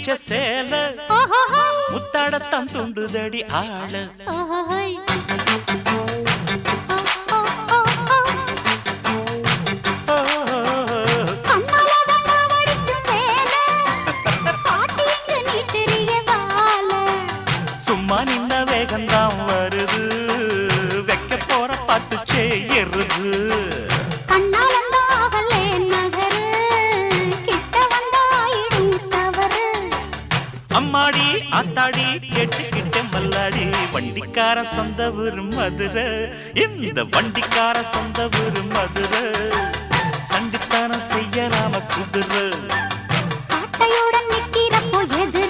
வச்ச சேல முத்தாடத்தான் துண்டுதடி ஆள சும்மா நின்ன வேகந்தான் வருது வைக்க போற பார்த்து செய்யறது அம்மாடி ஆத்தாடி கேட்டுக்கிட்டே மல்லாடி வண்டிக்கார சொந்த ஊரு மதுரை இந்த வண்டிக்கார சொந்த ஊரு மதுரை சண்டித்தானம் செய்யலாம குதிரை சாட்டையுடன் நிக்கிறப்போ எது